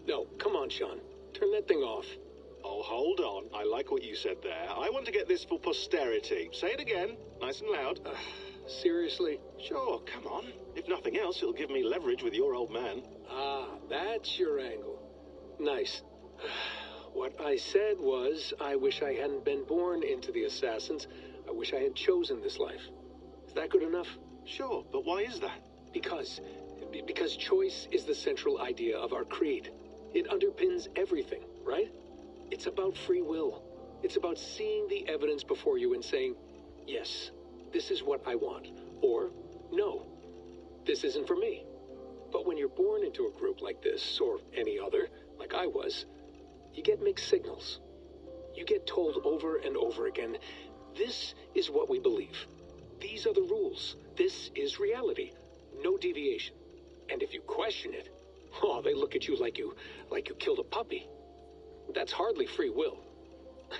No, come on, Sean. Turn that thing off. Oh, hold on. I like what you said there. I want to get this for posterity. Say it again, nice and loud. Seriously? Sure, come on. If nothing else, it'll give me leverage with your old man. Ah, that's your angle. Nice. What I said was, I wish I hadn't been born into the Assassins. I wish I had chosen this life. Is that good enough? Sure, but why is that? Because choice is the central idea of our creed. It underpins everything, right? It's about free will. It's about seeing the evidence before you and saying, yes, this is what I want. Or, no, this isn't for me. But when you're born into a group like this, or any other, like I was, you get mixed signals. You get told over and over again, this is what we believe. These are the rules. This is reality. No deviation. And if you question it, oh, they look at you like you killed a puppy. That's hardly free will.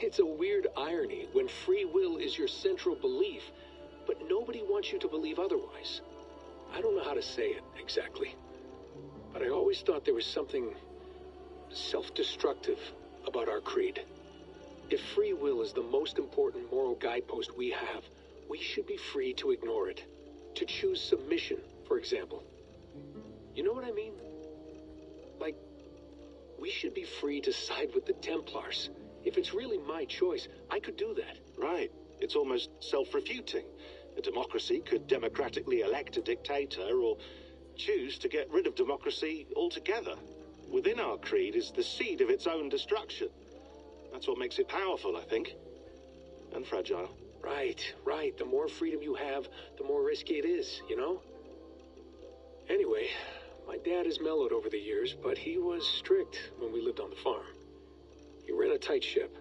It's a weird irony when free will is your central belief, but nobody wants you to believe otherwise. I don't know how to say it exactly, but I always thought there was something self-destructive about our creed. If free will is the most important moral guidepost we have, we should be free to ignore it. To choose submission, for example. You know what I mean? Like, we should be free to side with the Templars. If it's really my choice, I could do that. Right. It's almost self-refuting. A democracy could democratically elect a dictator or choose to get rid of democracy altogether. Within our creed is the seed of its own destruction. That's what makes it powerful, I think. And fragile. Right. The more freedom you have, the more risky it is, you know? Anyway, my dad has mellowed over the years, but he was strict when we lived on the farm. He ran a tight ship.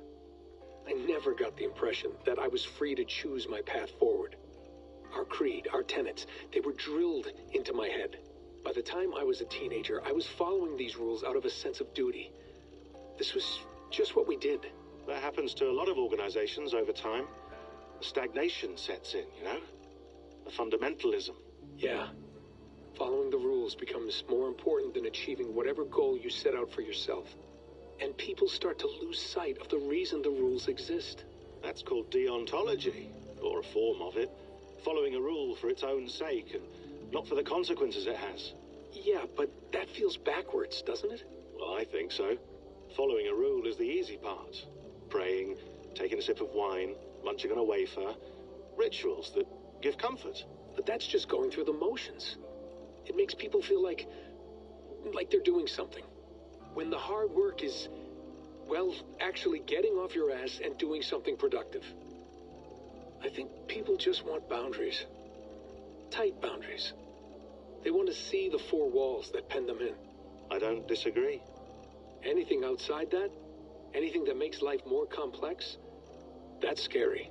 I never got the impression that I was free to choose my path forward. Our creed, our tenets, they were drilled into my head. By the time I was a teenager, I was following these rules out of a sense of duty. This was just what we did. That happens to a lot of organizations over time. Stagnation sets in, you know? A fundamentalism. Yeah. Following the rules becomes more important than achieving whatever goal you set out for yourself. And people start to lose sight of the reason the rules exist. That's called deontology, or a form of it. Following a rule for its own sake, and not for the consequences it has. Yeah, but that feels backwards, doesn't it? Well, I think so. Following a rule is the easy part. Praying, taking a sip of wine, munching on a wafer. Rituals that give comfort. But that's just going through the motions. It makes people feel like they're doing something. When the hard work is, well, actually getting off your ass and doing something productive. I think people just want boundaries. Tight boundaries. They want to see the four walls that pen them in. I don't disagree. Anything outside that, anything that makes life more complex, that's scary.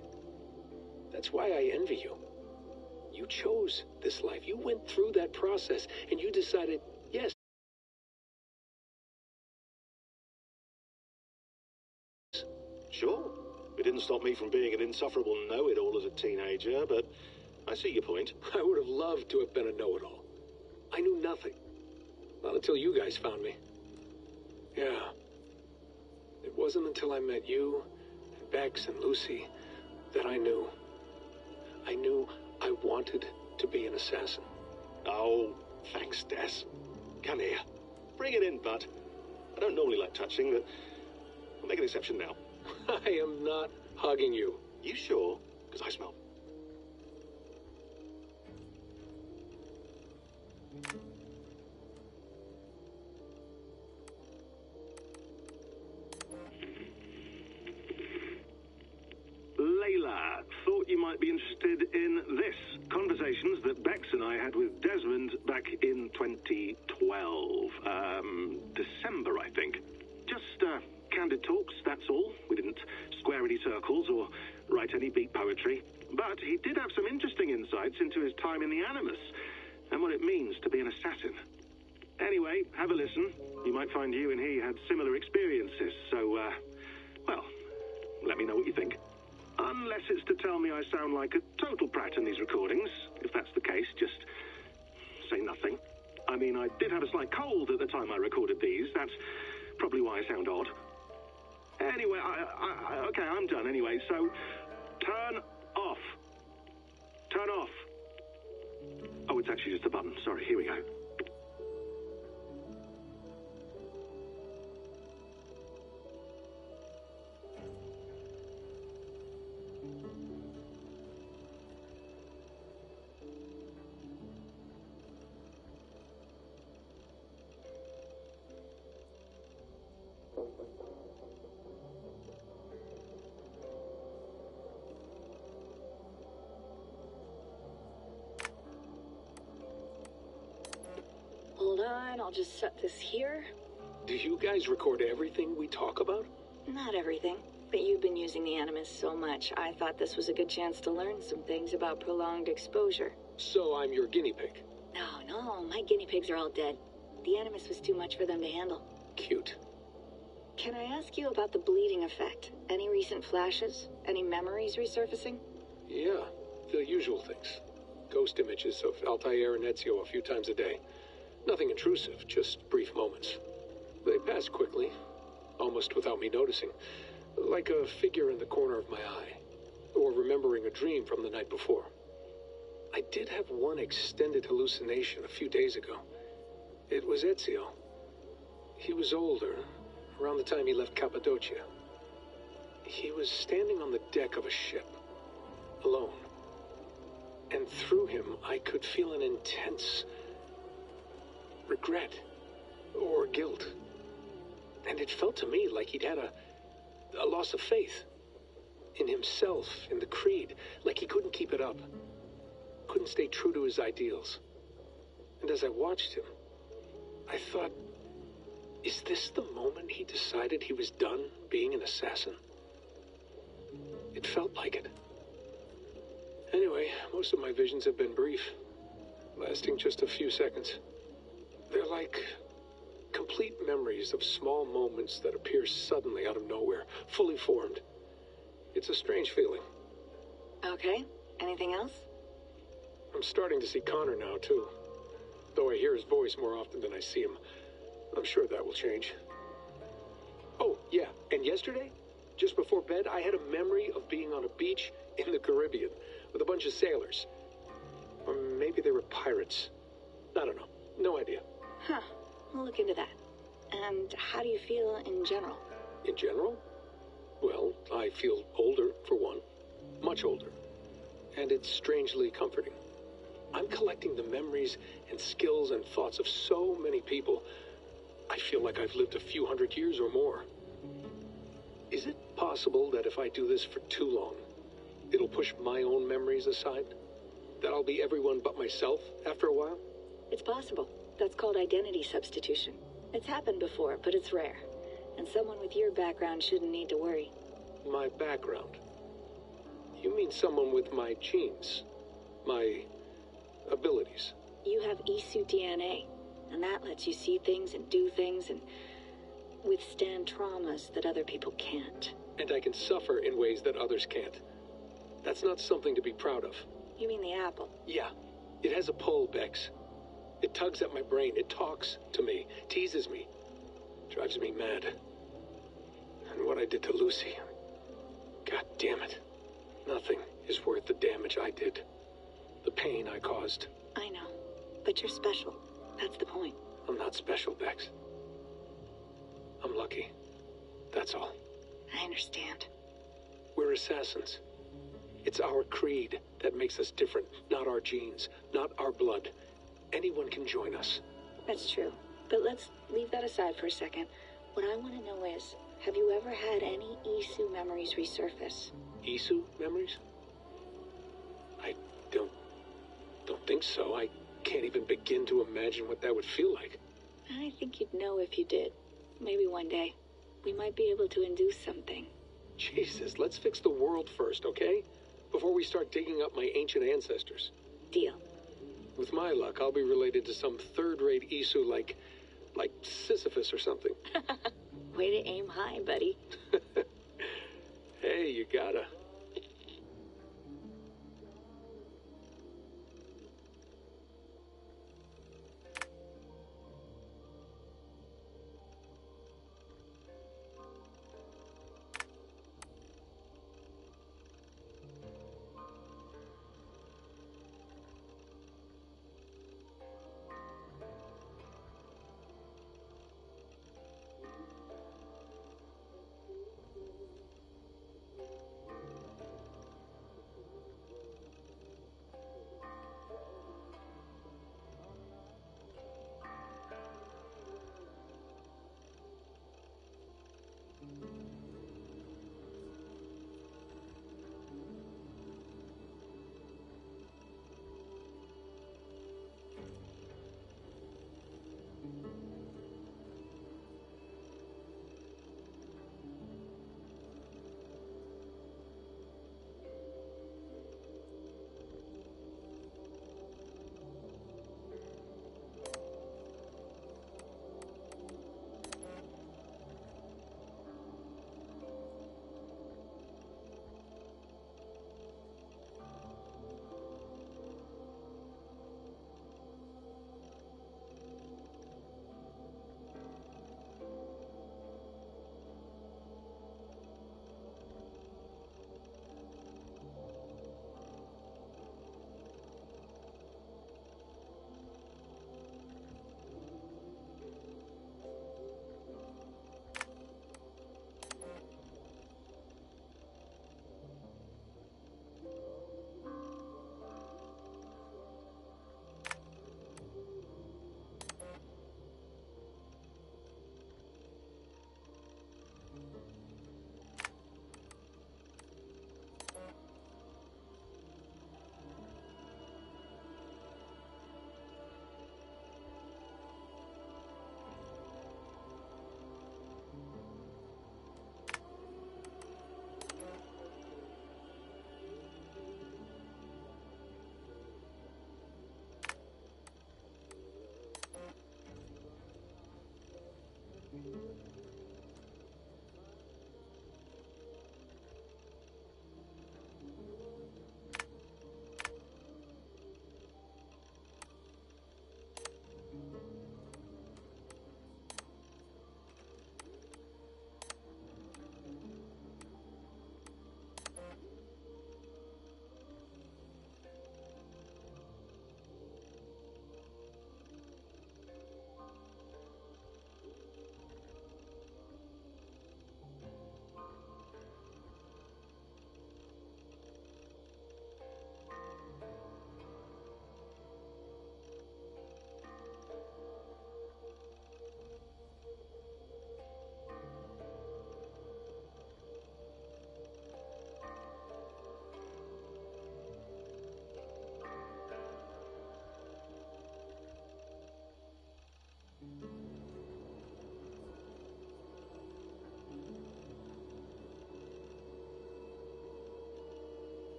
That's why I envy you. You chose this life. You went through that process, and you decided, yes. Sure. It didn't stop me from being an insufferable know-it-all as a teenager, but I see your point. I would have loved to have been a know-it-all. I knew nothing. Not until you guys found me. Yeah. It wasn't until I met you, and Bex and Lucy, that I knew. I knew I wanted to be an assassin. Oh, thanks, Des. Come here. Bring it in, bud. I don't normally like touching, but I'll make an exception now. I am not hugging you. You sure? Because I smell. Layla, thought you might be interested in this. Conversations that Bex and I had with Desmond back in 2012. December, I think. Just, candid talks, that's all. We didn't square any circles or write any beat poetry. But he did have some interesting insights into his time in the Animus and what it means to be an assassin. Anyway, have a listen. You might find you and he had similar experiences, so, well, let me know what you think. Unless it's to tell me I sound like a total prat in these recordings. If that's the case, just say nothing. I mean, mean, I did have a slight cold at the time I recorded these. That's probably why I sound odd. Anyway, okay, I'm done anyway, so turn off. Turn off. Oh, it's actually just a button. Sorry, here we go. Hold on, I'll just set this here. Do you guys record everything we talk about? Not everything, but you've been using the Animus so much, I thought this was a good chance to learn some things about prolonged exposure. So I'm your guinea pig. No, my guinea pigs are all dead. The Animus was too much for them to handle. Cute. Can I ask you about the bleeding effect? Any recent flashes? Any memories resurfacing? Yeah, the usual things. Ghost images of Altair and Ezio a few times a day. Nothing intrusive, just brief moments. They pass quickly, almost without me noticing. Like a figure in the corner of my eye, or remembering a dream from the night before. I did have one extended hallucination a few days ago. It was Ezio. He was older, around the time he left Cappadocia. He was standing on the deck of a ship, alone. And through him, I could feel an intense regret or guilt. And it felt to me like he'd had a loss of faith in himself, in the creed, like he couldn't keep it up, couldn't stay true to his ideals. And as I watched him, I thought, is this the moment he decided he was done being an assassin? It felt like it. Anyway, most of my visions have been brief, lasting just a few seconds. They're like complete memories of small moments that appear suddenly out of nowhere, fully formed. It's a strange feeling. Okay, anything else? I'm starting to see Connor now, too. Though I hear his voice more often than I see him. I'm sure that will change. Oh, yeah, and yesterday, just before bed, I had a memory of being on a beach in the Caribbean with a bunch of sailors. Or maybe they were pirates. I don't know. No idea. Huh, we'll look into that. And how do you feel in general? In general? Well, I feel older, for one. Much older. And it's strangely comforting. I'm collecting the memories and skills and thoughts of so many people. I feel like I've lived a few hundred years or more. Is it possible that if I do this for too long, it'll push my own memories aside? That I'll be everyone but myself after a while? It's possible. That's called identity substitution. It's happened before, but it's rare. And someone with your background shouldn't need to worry. My background? You mean someone with my genes? My abilities? You have Isu DNA, and that lets you see things and do things and withstand traumas that other people can't. And I can suffer in ways that others can't. That's not something to be proud of. You mean the apple? Yeah. It has a pull, Bex. It tugs at my brain. It talks to me. Teases me. Drives me mad. And what I did to Lucy... God damn it. Nothing is worth the damage I did. The pain I caused. I know. But you're special. That's the point. I'm not special, Bex. I'm lucky. That's all. I understand. We're assassins. It's our creed that makes us different, not our genes, not our blood. Anyone can join us. That's true. But let's leave that aside for a second. What I want to know is, have you ever had any Isu memories resurface? Isu memories? I don't think so. I can't even begin to imagine what that would feel like. I think you'd know if you did. Maybe one day. We might be able to induce something. Jesus, let's fix the world first, okay? Before we start digging up my ancient ancestors. Deal. With my luck, I'll be related to some third-rate Isu like Sisyphus or something. Way to aim high, buddy. Hey, you gotta.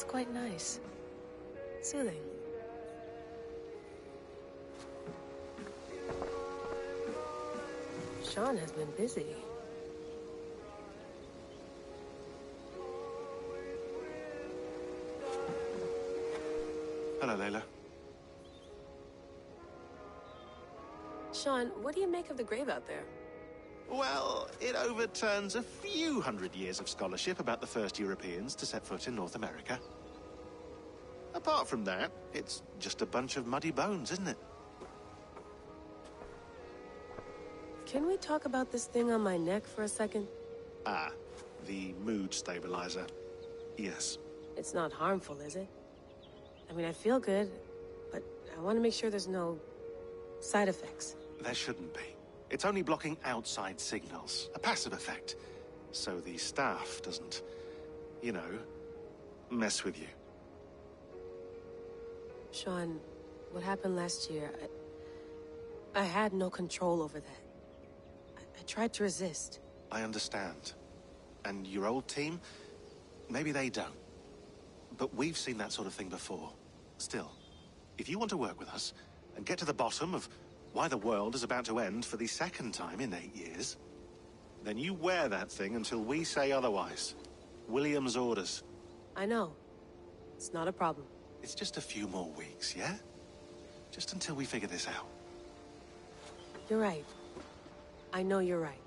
That's quite nice. Soothing. Sean has been busy. Hello, Layla. Sean, what do you make of the grave out there? Well, it overturns a few hundred years of scholarship about the first Europeans to set foot in North America. Apart from that, it's just a bunch of muddy bones, isn't it? Can we talk about this thing on my neck for a second? Ah, the mood stabilizer. Yes. It's not harmful, is it? I mean, I feel good, but I want to make sure there's no side effects. There shouldn't be. It's only blocking outside signals, a passive effect, so the staff doesn't, you know, mess with you. Sean, what happened last year, I had no control over that. I tried to resist. I understand. And your old team, maybe they don't. But we've seen that sort of thing before. Still, if you want to work with us and get to the bottom of why the world is about to end for the second time in 8 years, then you wear that thing until we say otherwise. William's orders. I know. It's not a problem. It's just a few more weeks, yeah? Just until we figure this out. You're right. I know you're right.